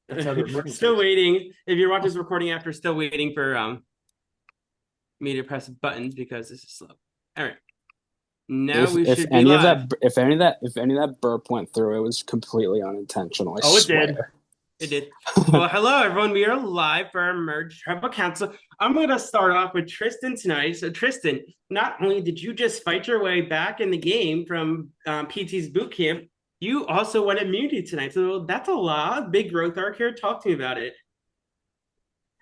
That's how the recording Still starts. waiting. If you're watching this recording after, still waiting for me to press buttons because this is slow. All right, now If we if should be any of live. that if any of that burp went through, it was completely unintentional. I Oh, it did. swear. It did. Well, hello everyone. We are live for our Merge Tribal Council. I'm going to start off with Tristan tonight. So, Tristan, not only did you just fight your way back in the game from PT's boot camp, you also won immunity tonight. So that's a lot. Big growth arc here. Talk to me about it.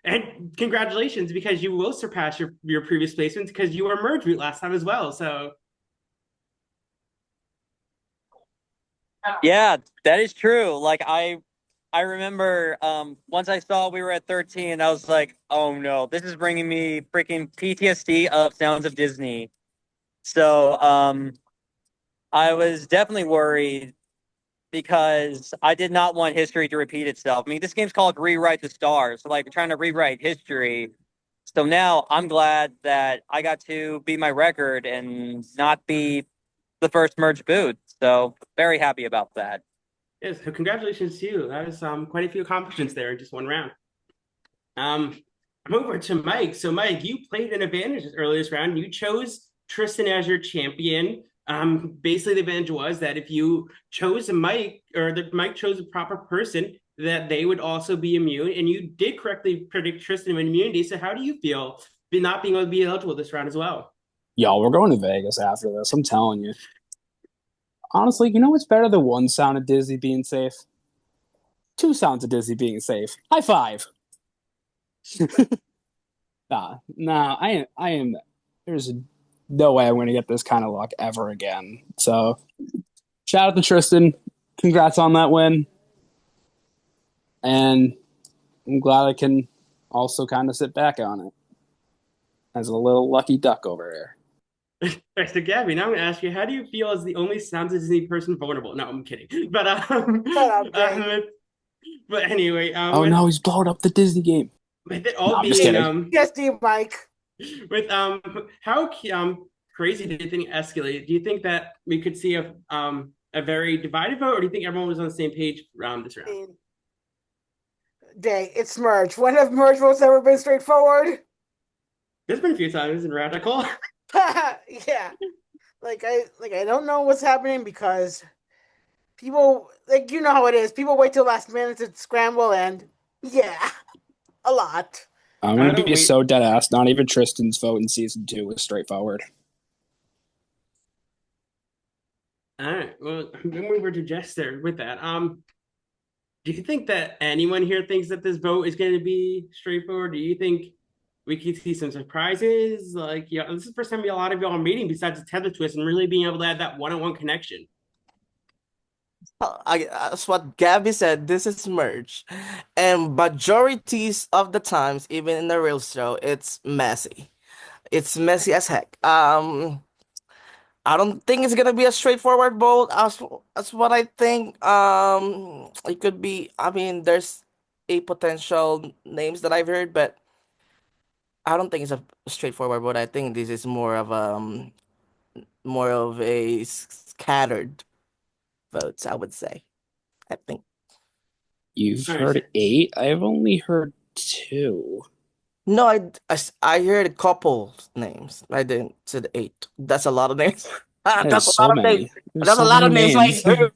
And congratulations, because you will surpass your previous placements because you were merge root last time as well. So Yeah, that is true. Like I remember once I saw we were at 13, I was like, "Oh no, this is bringing me freaking PTSD of Sounds of Disney." So, I was definitely worried because I did not want history to repeat itself. I mean, this game's called Rewrite the Stars, so like trying to rewrite history. So now I'm glad that I got to beat my record and not be the first merge boot. So very happy about that. yes, so congratulations to you. That was quite a few accomplishments there in just one round. Um, I'm over to Mike. So Mike, you played an advantage this earliest round. You chose Tristan as your champion. Basically, the advantage was that if you chose a Mike or the Mike chose a proper person, that they would also be immune. And you did correctly predict Tristan with immunity. So how do you feel not being able to be eligible this round as well? Y'all, we're going to Vegas after this. I'm telling you. Honestly, you know what's better than one sound of Disney being safe? Two sounds of Disney being safe. High five. Nah. I am. There's no way I'm going to get this kind of luck ever again. So, shout out to Tristan. Congrats on that win. And I'm glad I can also kind of sit back on it as a little lucky duck over here. So Gabby, now I'm gonna ask you, how do you feel as the only Sounds of Disney person vulnerable? No, I'm kidding. But Shut up, Jay. but anyway, Oh no, he's blowing up the Disney game. with it No, all I'm just being kidding. Yes, do Mike. with how crazy do you think it escalated? Do you think that we could see a very divided vote, or do you think everyone was on the same page this round? Jay, it's merge. When have merge votes ever been straightforward? There's been a few times in Radical. Yeah. I don't know what's happening because people you know how it is. People wait till last minute to scramble and yeah, a lot. I'm I going don't to know. be Wait, so dead ass. Not even Tristan's vote in season 2 was straightforward. all right. Well, then we were to Jester with that. Do you think that anyone here thinks that this vote is going to be straightforward? Do you think we could see some surprises? Like, yeah, this is the first time a lot of y'all are meeting besides the tether twist and really being able to have that one-on-one connection. That's what Gabby said. This is merge, and majorities of the times, even in the real show, it's messy. It's messy as heck. I don't think it's gonna be a straightforward vote. That's what I think. It could be. I mean, there's a potential names that I've heard, but I don't think it's a straightforward vote. I think this is more of a scattered votes. I would say. I think. You've All right. So, heard 8? I've only heard 2. No, I heard a couple names. I didn't say the eight. That's a lot of names. There's That's a so lot of names. many. There's That's a so lot many of names. names.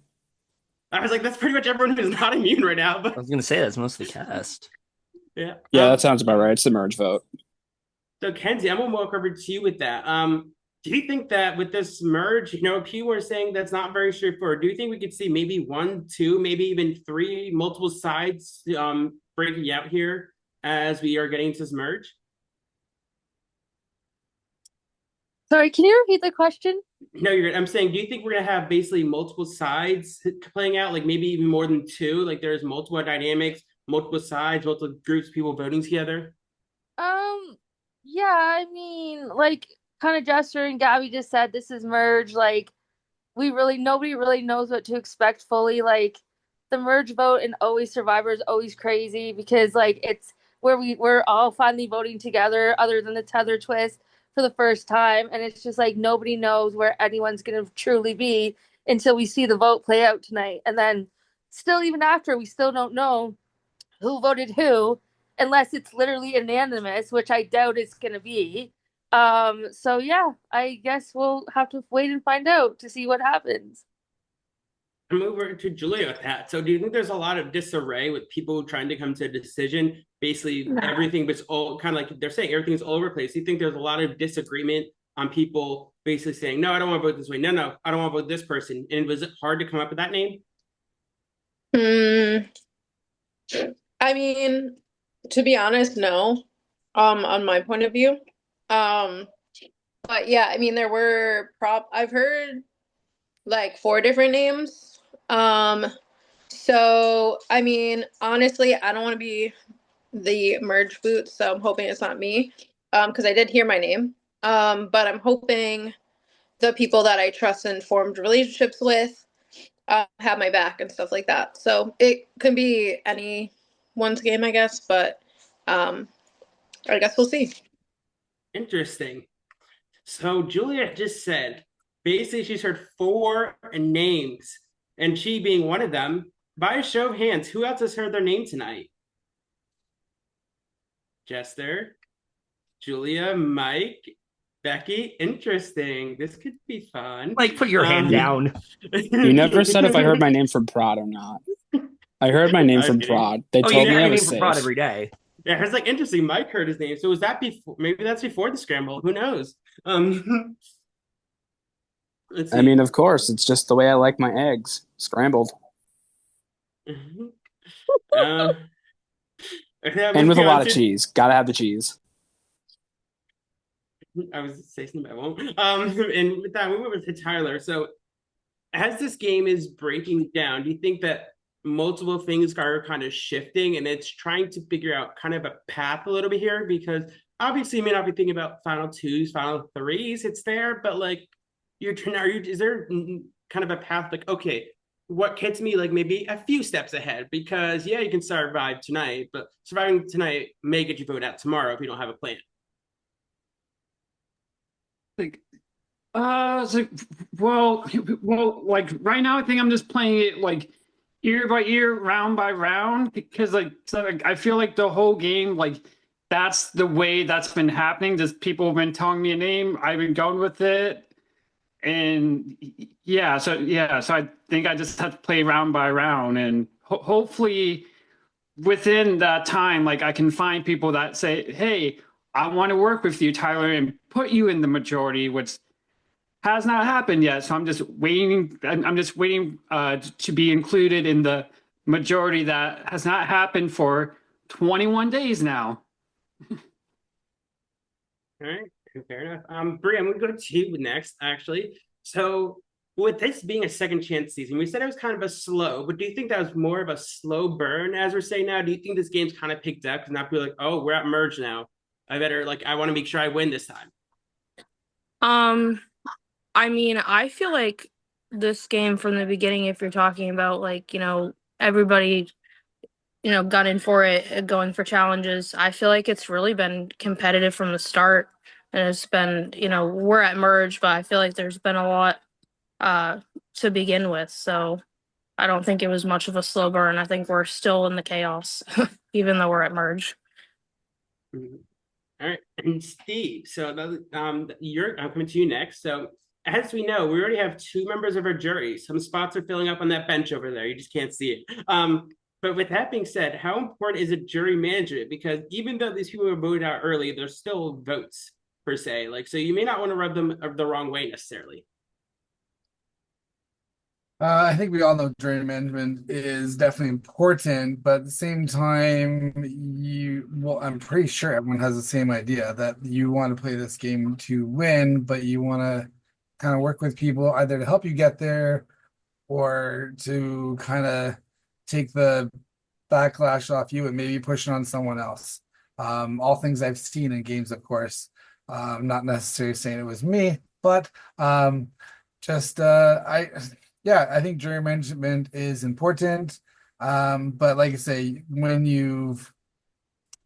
I was like, that's pretty much everyone who's not immune right now. I But was gonna say that's most of the cast. yeah. Yeah, that sounds about right. It's the merge vote. So Kenzie, I'm gonna walk over to you with that. Do you think that with this merge, people are saying that's not very straightforward. Do you think we could see maybe one, two, maybe even three multiple sides breaking out here as we are getting to this merge? Sorry, can you repeat the question? No, you're good. I'm saying, do you think we're gonna have basically multiple sides playing out, like maybe even more than two? Like there's multiple dynamics, multiple sides, multiple groups, people voting together. Um, yeah, I mean, like kind of Jester and Gabby just said, this is merge. Like nobody really knows what to expect fully. Like the merge vote and always Survivor is always crazy because like it's where we're all finally voting together, other than the tether twist for the first time, and it's just like nobody knows where anyone's gonna truly be until we see the vote play out tonight. And then still, even after, we still don't know who voted who unless it's literally unanimous, which I doubt it's going to be. So yeah, I guess we'll have to wait and find out to see what happens. I'm over to Julia with that. So do you think there's a lot of disarray with people trying to come to a decision? Basically, everything was all kind of like they're saying everything's all over the place. Do you think there's a lot of disagreement on people basically saying, no, I don't want to vote this way. No, I don't want to vote this person. And was it hard to come up with that name? I mean, to be honest, no. On my point of view. But yeah, I mean, I've heard like 4 different names. So I mean, honestly, I don't want to be the merge boot, so I'm hoping it's not me. Because I did hear my name. But I'm hoping the people that I trust and formed relationships with have my back and stuff like that. So it can be anyone's game, I guess, but I guess we'll see. Interesting. So Julia just said, basically she's heard 4 names, and she being one of them. By a show of hands, who else has heard their name tonight? Jester, Julia, Mike, Becky. Interesting. This could be fun. Like, put your hand down. You never said if I heard my name from Prod or not. I heard my name from Prod. They told me I was safe. Prod every day. Yeah, it's like interesting. Mike heard his name. So was that before? Maybe that's before the scramble. Who knows? Let's see. I mean, of course, it's just the way I like my eggs, scrambled. And with a lot of cheese. Gotta have the cheese. I was saying something, I won't. And with that, we went over to Tyler. So as this game is breaking down, do you think that multiple things are kind of shifting and it's trying to figure out kind of a path a little bit here? Because obviously you may not be thinking about final 2s, final 3s, it's there, but like is there kind of a path like, okay, what gets me like maybe a few steps ahead? Because yeah, you can survive tonight, but surviving tonight may get you voted out tomorrow if you don't have a plan. Like, like right now, I think I'm just playing it like year by year, round by round, because like I feel like the whole game, like that's the way that's been happening. Just people have been telling me a name, I've been going with it, and so I think I just have to play round by round, and hopefully within that time, like I can find people that say, hey, I want to work with you, Tyler, and put you in the majority, which has not happened yet. So I'm just waiting. I'm just waiting to be included in the majority that has not happened for 21 days now. All right, fair enough. Brie, I'm going to go to you next, actually. So with this being a second chance season, we said it was kind of a slow, but do you think that was more of a slow burn, as we're saying now? Do you think this game's kind of picked up? Because now people are like, oh, we're at merge now. I want to make sure I win this time. I mean, I feel like this game from the beginning, if you're talking about like, everybody, got in for it, going for challenges, I feel like it's really been competitive from the start. And it's been, we're at merge, but I feel like there's been a lot to begin with. So I don't think it was much of a slow burn. I think we're still in the chaos, even though we're at merge. Mm-hmm. All right, and Steve, so I'm coming to you next. So as we know, we already have 2 members of our jury. Some spots are filling up on that bench over there. You just can't see it. But with that being said, how important is a jury management? Because even though these people were voted out early, there's still votes per se. Like, so you may not want to rub them the wrong way necessarily. I think we all know jury management is definitely important, but at the same time, I'm pretty sure everyone has the same idea that you want to play this game to win, but you want to kind of work with people either to help you get there or to kind of take the backlash off you and maybe push it on someone else. All things I've seen in games, of course. Not necessarily saying it was me, but I think jury management is important. But like I say, when you've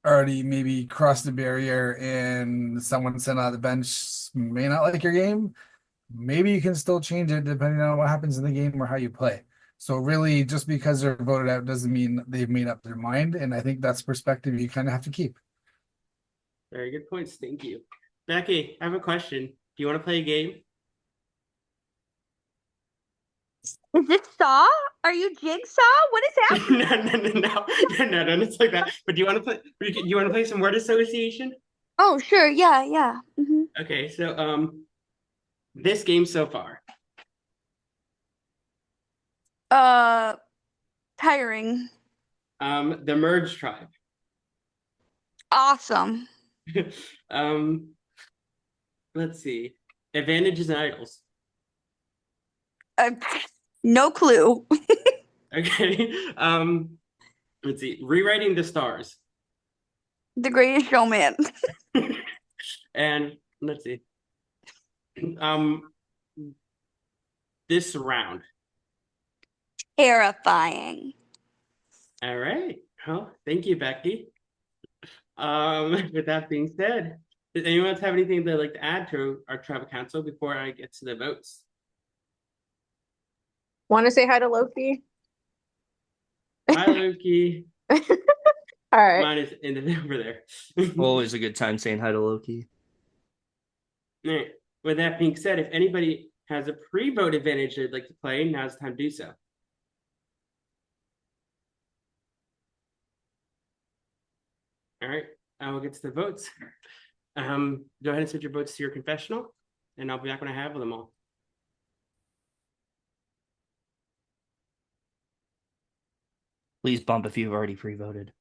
already maybe crossed the barrier and someone sent out the bench may not like your game, maybe you can still change it depending on what happens in the game or how you play. So really, just because they're voted out doesn't mean they've made up their mind. And I think that's perspective you kind of have to keep. Very good points. Thank you. Becky, I have a question. Do you want to play a game? Is this Saw? Are you Jigsaw? What is happening? No, it's like that. But do you want to play? Do you want to play some word association? Oh, sure. Yeah, yeah. Okay, so this game so far. Tiring. The Merge Tribe. Awesome. Let's see. Advantages and idols. Uh, no clue. Okay. Let's see. Rewriting the stars. The Greatest Showman. And let's see. This round. Terrifying. All right. Well, thank you, Becky. With that being said, does anyone else have anything they'd like to add to our tribal council before I get to the votes? Want to say hi to Loki? Hi, Loki. All right. Mine is in the over there. Always a good time saying hi to Loki. All right. With that being said, if anybody has a pre-vote advantage they'd like to play, now's the time to do so. All right, I will get to the votes. Go ahead and switch your votes to your confessional, and I'll be back when I have them all. Please bump if you've already pre-voted.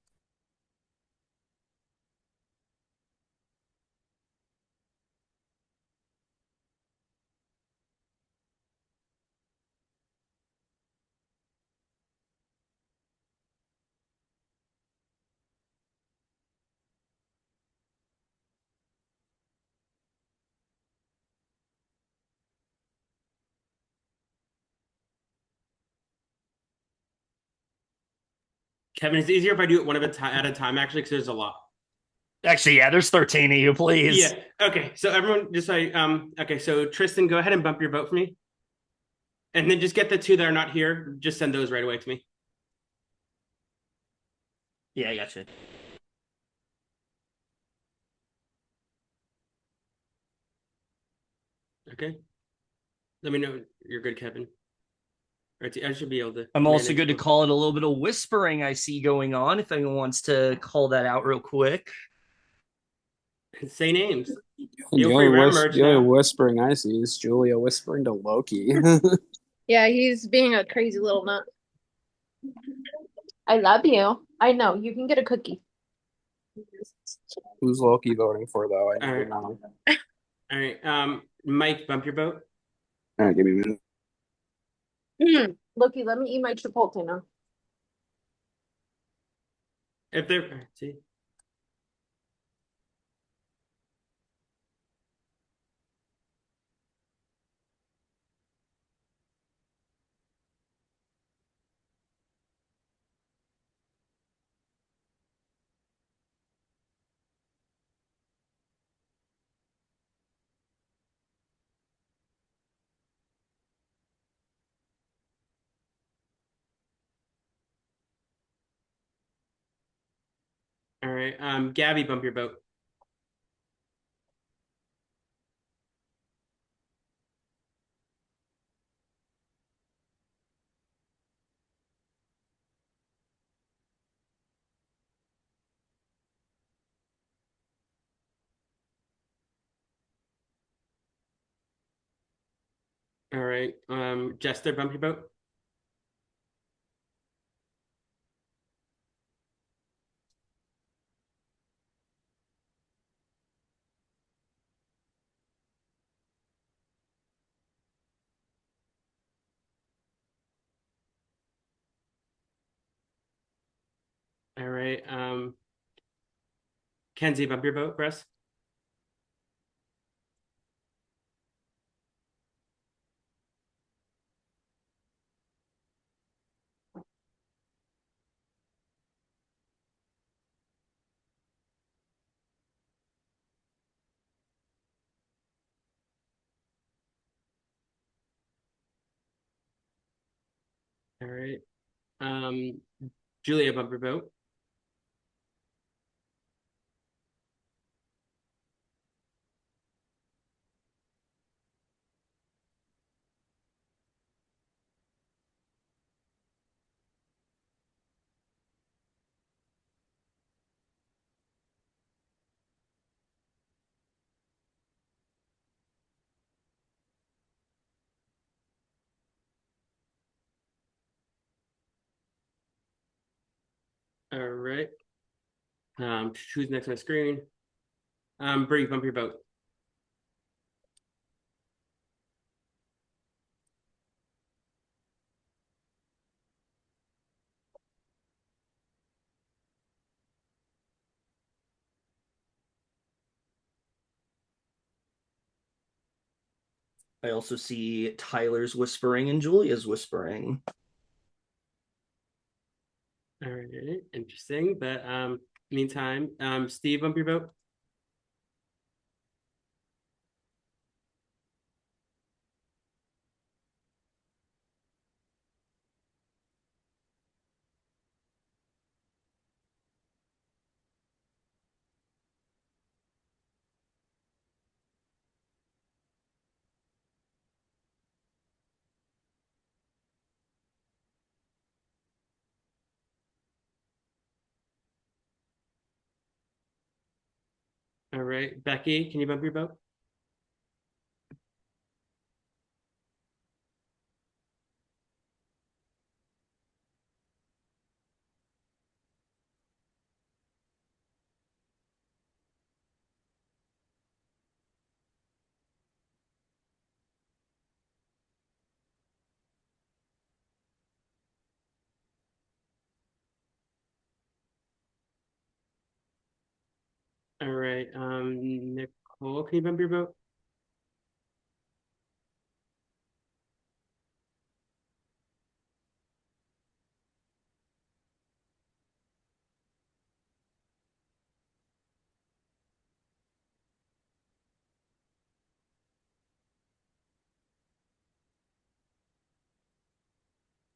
Kevin, it's easier if I do it one at a time, actually, because there's a lot. Actually, yeah, there's 13 of you, please. Yeah. Okay. So everyone, just like okay. So Tristan, go ahead and bump your vote for me, and then just get the two that are not here. Just send those right away to me. Yeah, I gotcha. Okay. Let me know you're good, Kevin. All right, I should be able to. I'm also good to call it a little bit of whispering I see going on. If anyone wants to call that out real quick. Say names. The only whispering I see is Julia whispering to Loki. Yeah, he's being a crazy little nut. I love you. I know. You can get a cookie. Who's Loki voting for, though? I All right. know. All right. Mike, bump your vote. All right, give me a minute. Loki, let me eat my Chipotle now. If they're see. All right. Gabby, bump your vote. All right. Jester, bump your vote. All right. Kenzie, bump your vote for us. All right. Julia, bumper vote. All right. Who's next on the screen? Bree, bump your vote. I also see Tyler's whispering and Julia's whispering. All right, interesting. But meantime, Steve, bump your vote. All right, Becky, can you bump your vote? All right, Nicole, can you bump your vote?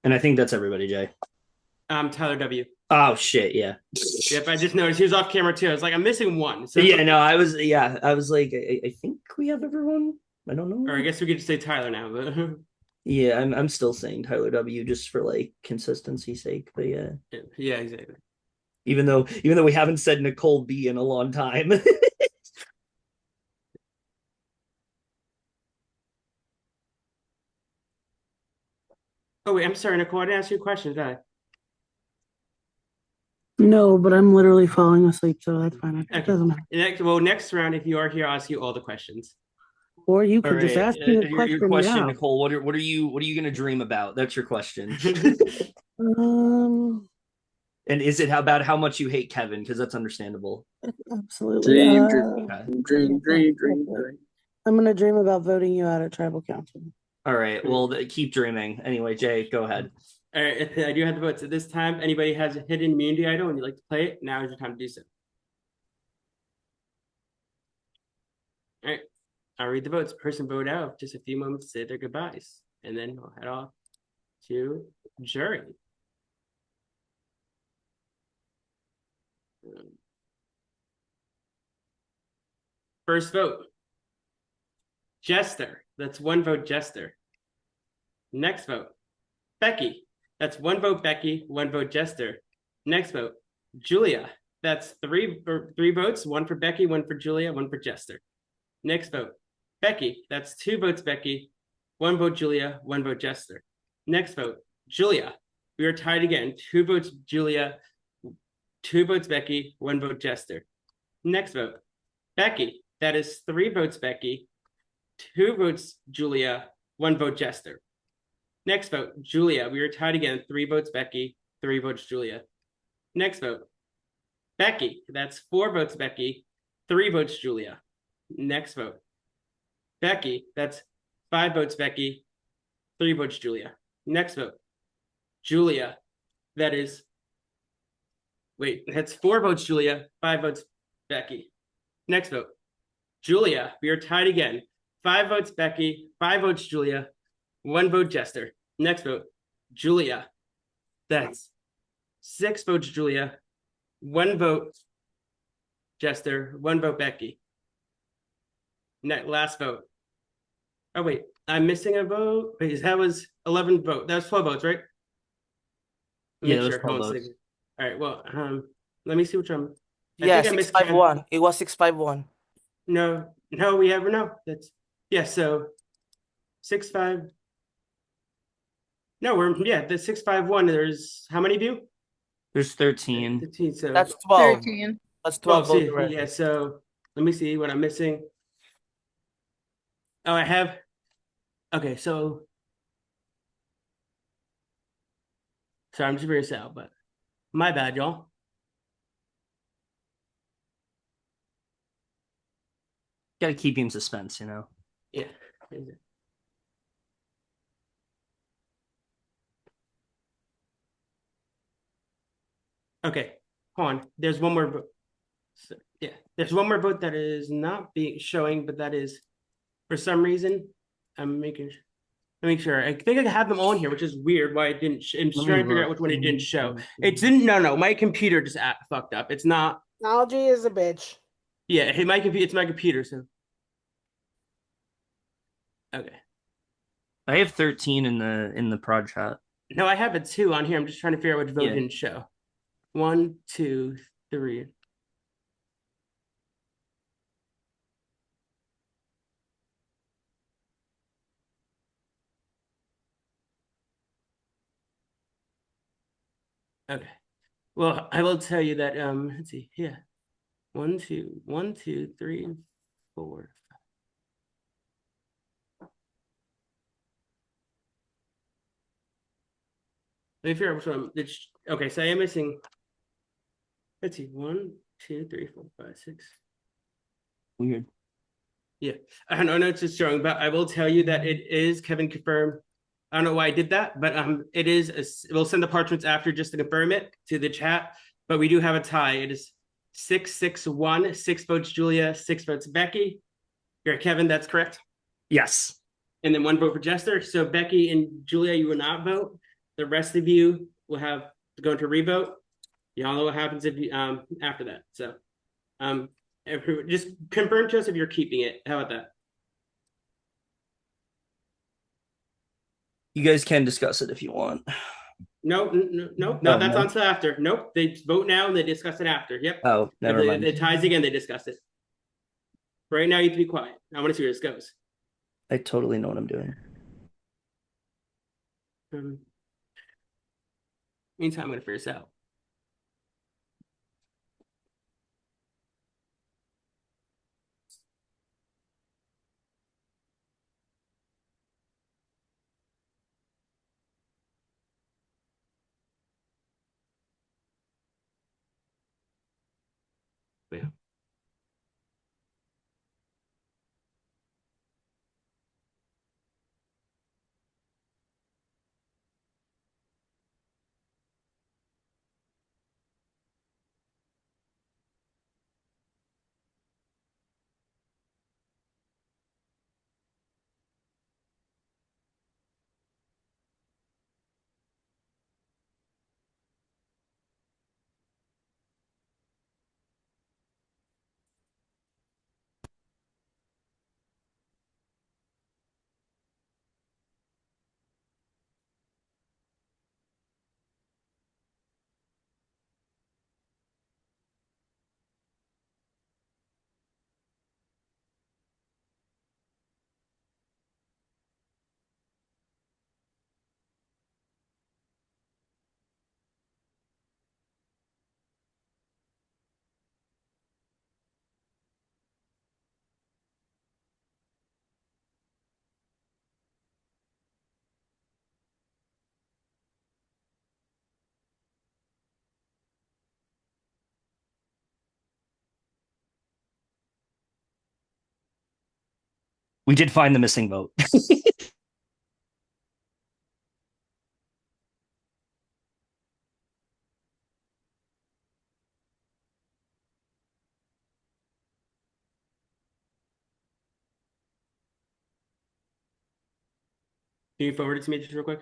And I think that's everybody, Jay. Tyler W. Oh shit, yeah. Yep, I just noticed he was off camera too. I was like, I'm missing one. So Yeah, no, I was like, I think we have everyone. I don't know. Or I guess we could just say Tyler now, but Yeah, I'm still saying Tyler W just for like consistency's sake, but yeah. Yeah, exactly. Even though we haven't said Nicole B in a long time. Oh wait, I'm sorry, Nicole. I didn't ask you a question, did I? No, but I'm literally falling asleep, so that's fine. It doesn't matter. Next round, if you are here, I'll ask you all the questions. Or you could just ask me a your question, now. Nicole. What are you gonna dream about? That's your question. And is it about how much you hate Kevin? Because that's understandable. Absolutely. Dream. I'm gonna dream about voting you out at tribal council. All right. Well, keep dreaming. Anyway, Jay, go ahead. All right, I do have the votes. At this time, anybody has a hidden immunity idol and you'd like to play it, now is your time to do so. All right, I'll read the votes. Person vote out. Just a few moments to say their goodbyes, and then we'll head off to jury. First vote, Jester. That's one vote, Jester. Next vote, Becky. That's one vote, Becky, one vote, Jester. Next vote, Julia. That's three votes, one for Becky, one for Julia, one for Jester. Next vote, Becky. That's two votes, Becky, one vote, Julia, one vote, Jester. Next vote, Julia. We are tied again. Two votes, Julia, two votes, Becky, one vote, Jester. Next vote, Becky. That is three votes, Becky, two votes, Julia, one vote, Jester. Next vote, Julia. We are tied again. Three votes, Becky, three votes, Julia. Next vote, Becky. That's four votes, Becky, three votes, Julia. Next vote, Becky. That's five votes, Becky, three votes, Julia. Next vote, Julia. That's four votes, Julia, five votes, Becky. Next vote, Julia. We are tied again. Five votes, Becky, five votes, Julia, one vote, Jester. Next vote, Julia. That's 6 votes Julia, 1 vote Jester, 1 vote Becky. Last vote. Oh wait, I'm missing a vote. Wait, that was 11 votes. That was 12 votes, right? Yeah, Make those sure. 12 Hold on a votes. second. All right. Well, let me see which one. I Yeah, think I six missed five Ken. one. It was 651. No, we have no. That's yeah. So 6-5. No, the 6-5-1. There's how many of you? There's 13. 15. So That's 12. 13. That's 12. 12 votes See, already. yeah. So let me see what I'm missing. Oh, I have. Okay, so sorry, I'm just figuring this out, but my bad, y'all. Gotta keep you in suspense, you know. Yeah. Okay, hold on. There's one more vote. So, yeah, there's one more vote that is not being showing, but that is for some reason. I'm making. Let me make sure. I think I have them on here, which is weird. Why it didn't? I'm just trying to figure out which one it didn't show. It didn't. No. My computer just fucked up. It's not. Technology is a bitch. Yeah, hey, my computer. It's my computer. So. Okay. I have 13 in the prod chat. No, I have a 2 on here. I'm just trying to figure out which vote Yeah. didn't show. 1, 2, 3. Okay. Well, I will tell you that let's see. Yeah. 1, 2, 1, 2, 3, 4. Let me figure out which one. Okay, so I am missing. Let's see. 1, 2, 3, 4, 5, 6. Weird. Yeah, I don't know. It's just showing, but I will tell you that it is Kevin confirmed. I don't know why I did that, but it is. We'll send the parchments after just to confirm it to the chat. But we do have a tie. It is 6-6-1. 6 votes Julia, 6 votes Becky. You're Kevin. That's correct. Yes. And then 1 vote for Jester. So Becky and Julia, you will not vote. The rest of you will have to go into revote. Y'all know what happens if you after that. So just confirm to us if you're keeping it. How about that? You guys can discuss it if you want. No, Oh, that's no? on to after. Nope, they vote now and they discuss it after. Yep. Oh, never if mind. it ties again, they discuss it. Right now, you have to be quiet. I want to see where this goes. I totally know what I'm doing. Meantime, I'm going to figure this out. Yeah. We did find the missing vote. Can you forward it to me just real quick?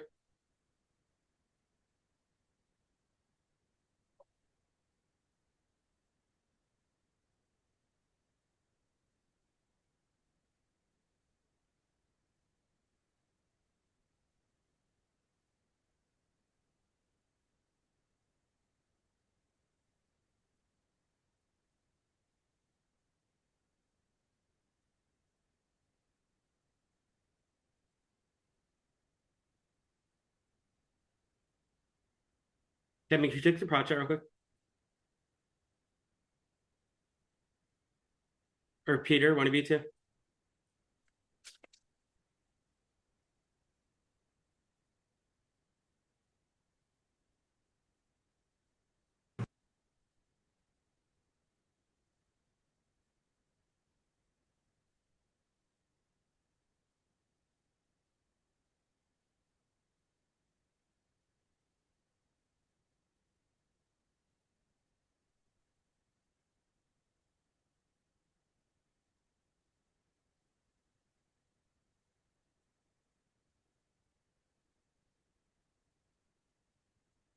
Demi, can you check the prod chat real quick? Or Peter, one of you two?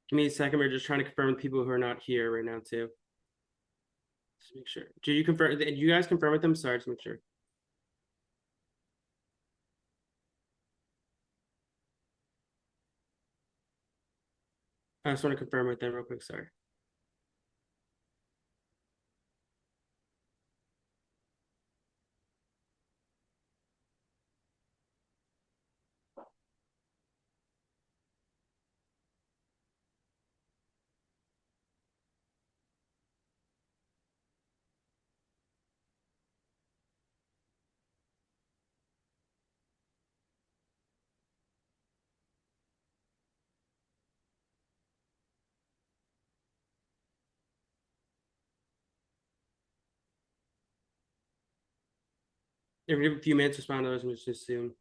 Give me a second. We're just trying to confirm with people who are not here right now too. Just make sure. Did you confirm? Did you guys confirm with them? Sorry, just make sure. I just want to confirm with them real quick. Sorry. If we have a few minutes to respond to those, we'll just assume.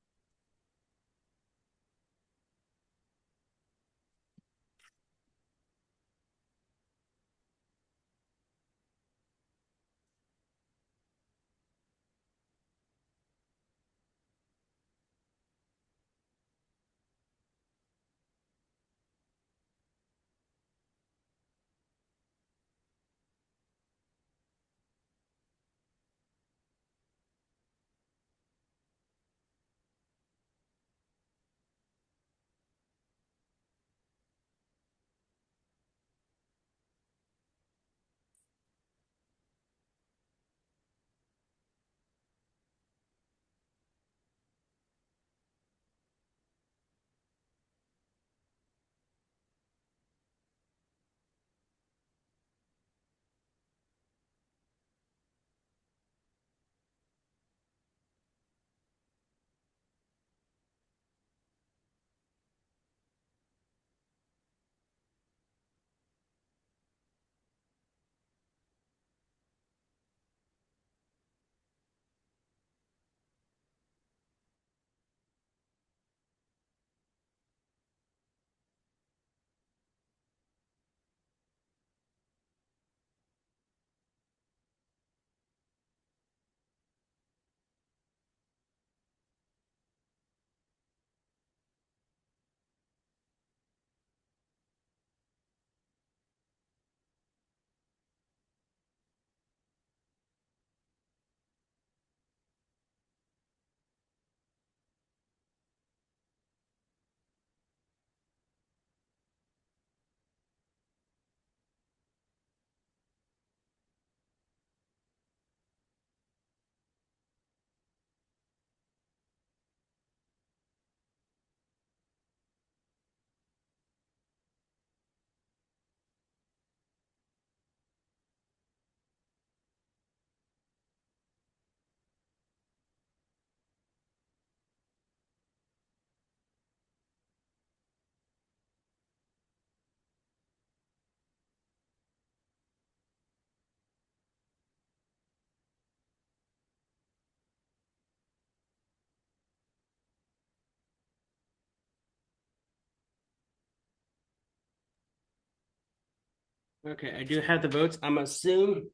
Okay, I do have the votes. I'm assuming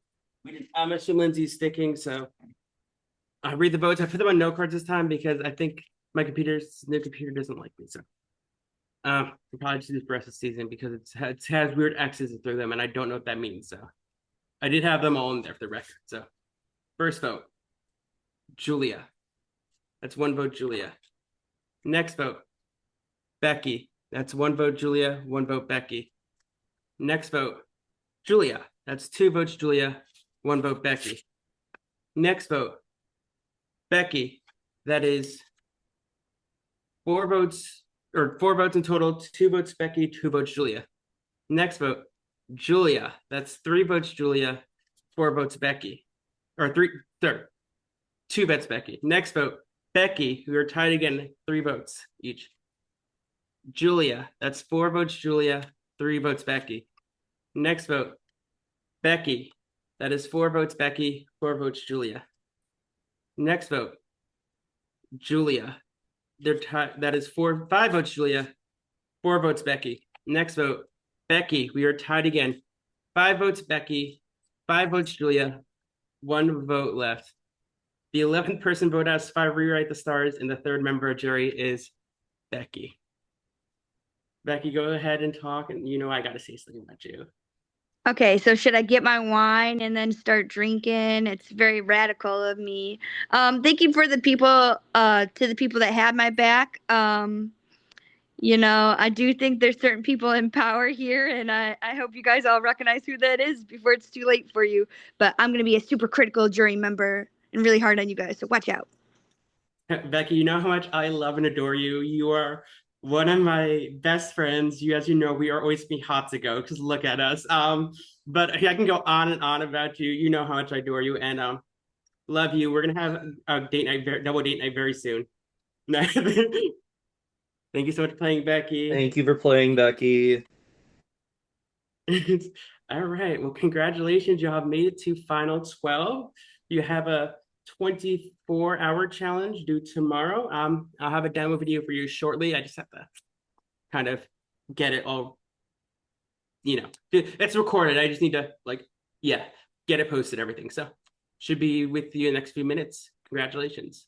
Lindsay's sticking, so I'll read the votes. I put them on note cards this time because I think my new computer doesn't like me. So we'll probably just do this for the rest of the season because it has weird X's through them, and I don't know what that means. So I did have them all in there for the record. So first vote, Julia. That's one vote, Julia. Next vote, Becky. That's one vote, Julia. One vote, Becky. Next vote, Julia. That's two votes, Julia. One vote, Becky. Next vote, Becky. That is four votes in total. Two votes, Becky. Two votes, Julia. Next vote, Julia. That's 3 votes, Julia. 4 votes, Becky. Or 2 votes, Becky. Next vote, Becky. We are tied again, 3 votes each. Julia. That's 4 votes, Julia. 3 votes, Becky. Next vote, Becky. That is 4 votes, Becky. 4 votes, Julia. Next vote, Julia. That is 5 votes, Julia. 4 votes, Becky. Next vote, Becky. We are tied again. 5 votes, Becky. 5 votes, Julia. 1 vote left. The 11th person vote has 5 rewrite the stars, and the 3rd member of jury is Becky. Becky, go ahead and talk, and I got to say something about you. Okay, so should I get my wine and then start drinking? It's very radical of me. Thank you for the people, to the people that had my back. I do think there's certain people in power here, and I hope you guys all recognize who that is before it's too late for you. But I'm going to be a super critical jury member and really hard on you guys, so watch out. Becky, you know how much I love and adore you. You are one of my best friends. As you know, we are always be hot to go because look at us. But I can go on and on about you. You know how much I adore you and love you. We're gonna have a double date night very soon. Thank you so much for playing, Becky. Thank you for playing, Becky. All right. Well, congratulations. You have made it to final 12. You have a 24-hour challenge due tomorrow. I'll have a demo video for you shortly. I just have to kind of get it all, it's recorded. I just need to get it posted, everything. So should be with you in the next few minutes. Congratulations.